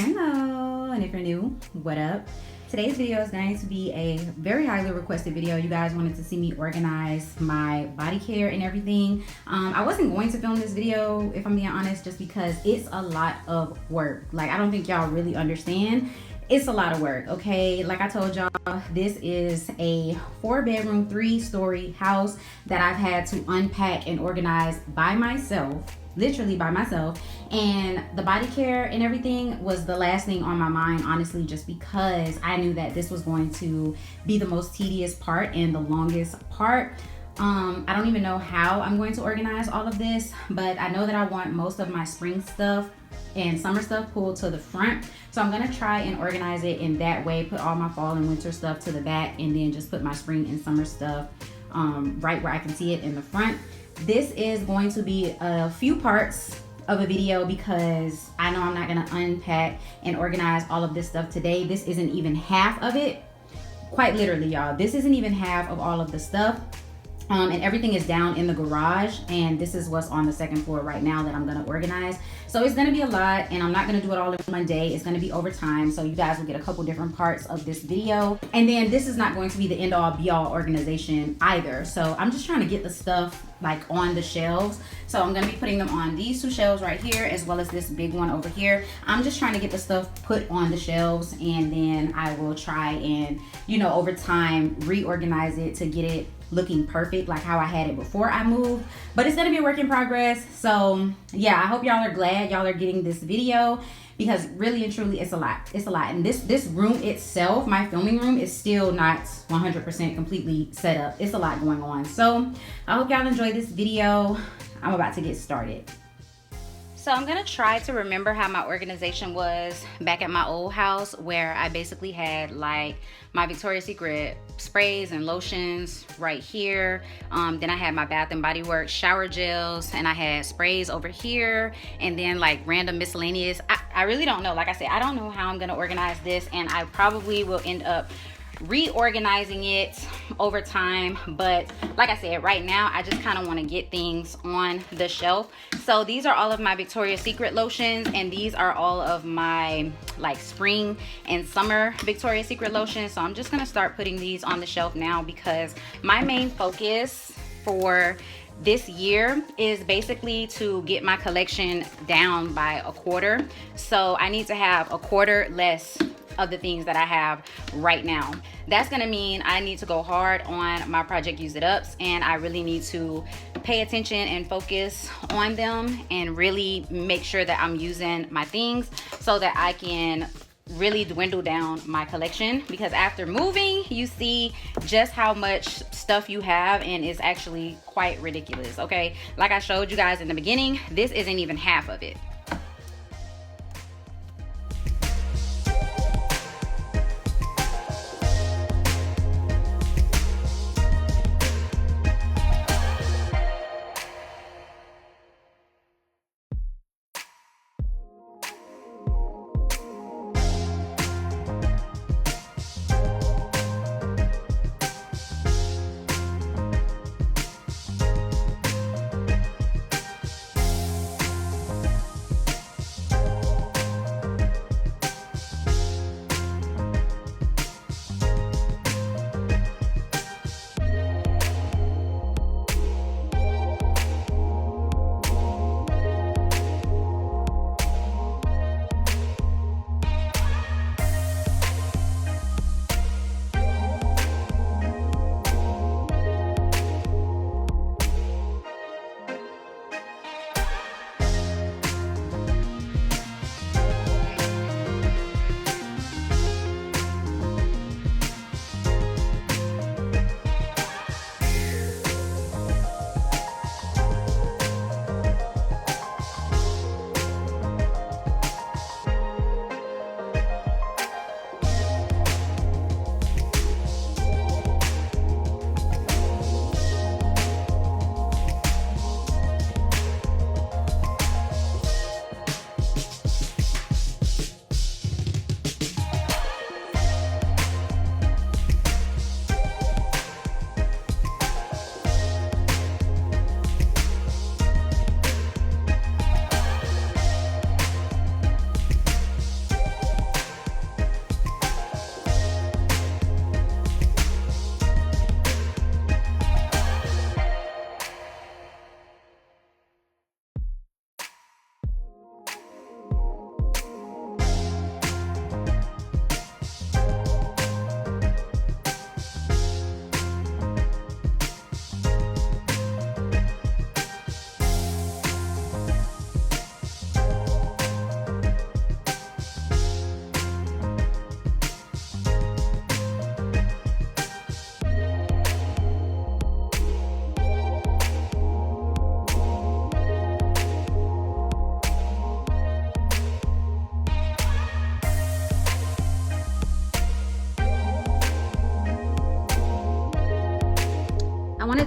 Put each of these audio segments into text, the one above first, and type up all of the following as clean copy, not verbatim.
Hello, and if you're new, what up? Today's video is going to be a very highly requested video. You guys wanted to see me organize my body care and everything. I wasn't going to film this video, if I'm being honest, just because it's a lot of work. Like, I don't think y'all really understand. It's a lot of work, okay? Like I told y'all, this is a 4-bedroom, 3-story house that I've had to unpack and organize by myself. Literally by myself, and the body care and everything was the last thing on my mind, honestly, just because I knew that this was going to be the most tedious part and the longest part. I don't even know how I'm going to organize all of this, but I know that I want most of my spring stuff and summer stuff pulled to the front, so I'm gonna try and organize it in that way, put all my fall and winter stuff to the back, and then just put my spring and summer stuff right where I can see it in the front. This is going to be a few parts of a video because I know I'm not gonna unpack and organize all of this stuff today. This isn't even half of it. Quite literally, y'all. This isn't even half of all of the stuff. And everything is down in the garage, and this is what's on the second floor right now that I'm gonna organize. So it's gonna be a lot, and I'm not gonna do it all in one day. It's gonna be over time, so you guys will get a couple different parts of this video. And then this is not going to be the end all be all organization either. So I'm just trying to get the stuff like on the shelves. So I'm gonna be putting them on these 2 shelves right here, as well as this big one over here. I'm just trying to get the stuff put on the shelves, and then I will try and, you know, over time reorganize it to get it looking perfect like how I had it before I moved. But it's gonna be a work in progress. So yeah, I hope y'all are glad y'all are getting this video, because really and truly it's a lot. It's a lot. And this room itself, my filming room, is still not 100% completely set up. It's a lot going on. So I hope y'all enjoy this video. I'm about to get started. So I'm gonna try to remember how my organization was back at my old house, where I basically had like my Victoria's Secret sprays and lotions right here. Then I had my Bath and Body Works shower gels, and I had sprays over here, and then like random miscellaneous. I really don't know. Like I said, I don't know how I'm gonna organize this, and I probably will end up reorganizing it over time. But like I said, right now I just kind of want to get things on the shelf. So these are all of my Victoria's Secret lotions, and these are all of my like spring and summer Victoria's Secret lotions. So I'm just gonna start putting these on the shelf now, because my main focus for this year is basically to get my collection down by a quarter. So I need to have a quarter less of the things that I have right now. That's gonna mean I need to go hard on my Project Use It Ups, and I really need to pay attention and focus on them and really make sure that I'm using my things so that I can really dwindle down my collection. Because after moving, you see just how much stuff you have, and it's actually quite ridiculous. Okay, like I showed you guys in the beginning, this isn't even half of it.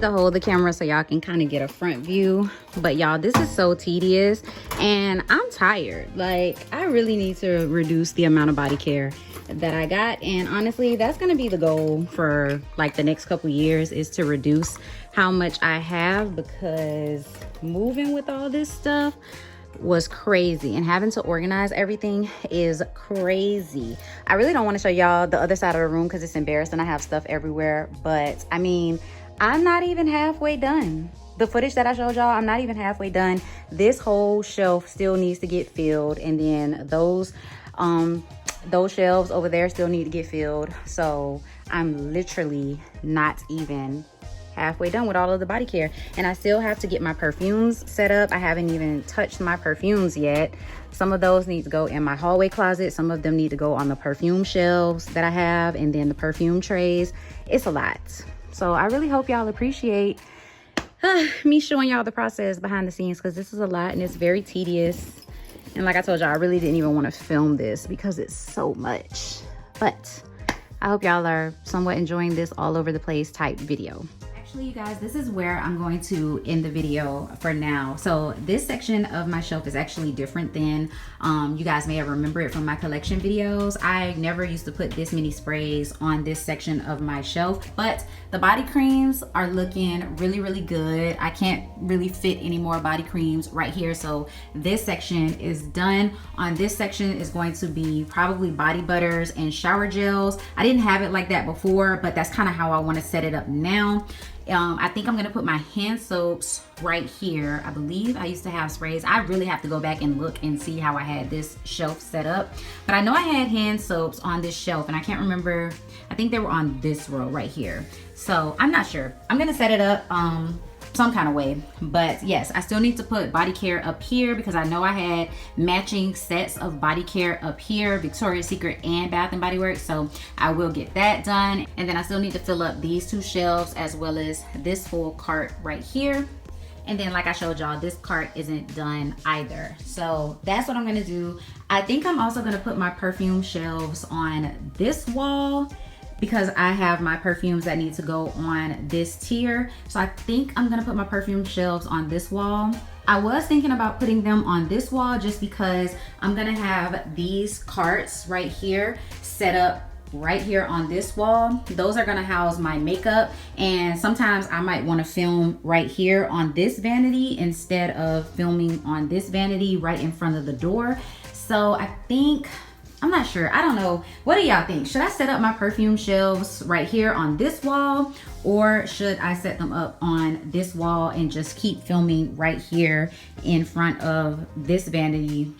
to hold the camera so y'all can kind of get a front view. But y'all, this is so tedious and I'm tired. Like, I really need to reduce the amount of body care that I got. And honestly, that's gonna be the goal for like the next couple years, is to reduce how much I have, because moving with all this stuff was crazy, and having to organize everything is crazy. I really don't want to show y'all the other side of the room because it's embarrassing. I have stuff everywhere, but I mean, I'm not even halfway done. The footage that I showed y'all, I'm not even halfway done. This whole shelf still needs to get filled, and then those shelves over there still need to get filled. So I'm literally not even halfway done with all of the body care, and I still have to get my perfumes set up. I haven't even touched my perfumes yet. Some of those need to go in my hallway closet, some of them need to go on the perfume shelves that I have, and then the perfume trays. It's a lot. So I really hope y'all appreciate me showing y'all the process behind the scenes, because this is a lot and it's very tedious. And like I told y'all, I really didn't even want to film this because it's so much. But I hope y'all are somewhat enjoying this all over the place type video. Actually, you guys, this is where I'm going to end the video for now. So this section of my shelf is actually different than, you guys may have remembered it from my collection videos. I never used to put this many sprays on this section of my shelf, but the body creams are looking really, really good. I can't really fit any more body creams right here. So this section is done. On this section is going to be probably body butters and shower gels. I didn't have it like that before, but that's kind of how I want to set it up now. I think I'm gonna put my hand soaps right here. I believe I used to have sprays. I really have to go back and look and see how I had this shelf set up, but I know I had hand soaps on this shelf, and I can't remember. I think they were on this row right here, so I'm not sure. I'm gonna set it up some kind of way. But yes, I still need to put body care up here because I know I had matching sets of body care up here, Victoria's Secret and Bath and Body Works, so I will get that done. And then I still need to fill up these two shelves as well as this full cart right here. And then like I showed y'all, this cart isn't done either. So that's what I'm gonna do. I think I'm also gonna put my perfume shelves on this wall, because I have my perfumes that need to go on this tier. So I think I'm gonna put my perfume shelves on this wall. I was thinking about putting them on this wall just because I'm gonna have these carts right here set up right here on this wall. Those are gonna house my makeup, and sometimes I might wanna film right here on this vanity instead of filming on this vanity right in front of the door. So I think, I'm not sure, I don't know. What do y'all think? Should I set up my perfume shelves right here on this wall, or should I set them up on this wall and just keep filming right here in front of this vanity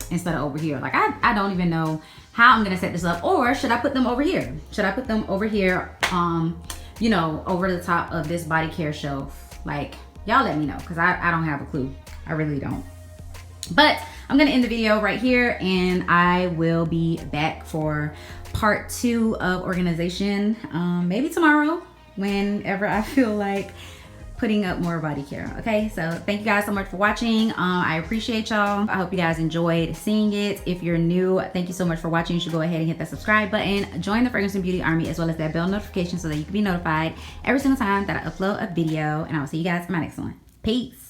instead of over here? Like, I don't even know how I'm gonna set this up. Or should I put them over here? Should I put them over here, you know, over the top of this body care shelf? Like, y'all let me know, because I don't have a clue. I really don't. But I'm gonna end the video right here, and I will be back for part 2 of organization, maybe tomorrow, whenever I feel like putting up more body care. Okay, so thank you guys so much for watching. I appreciate y'all. I hope you guys enjoyed seeing it. If you're new, thank you so much for watching. You should go ahead and hit that subscribe button, join the Fragrance and Beauty Army, as well as that bell notification so that you can be notified every single time that I upload a video. And I will see you guys in my next one. Peace.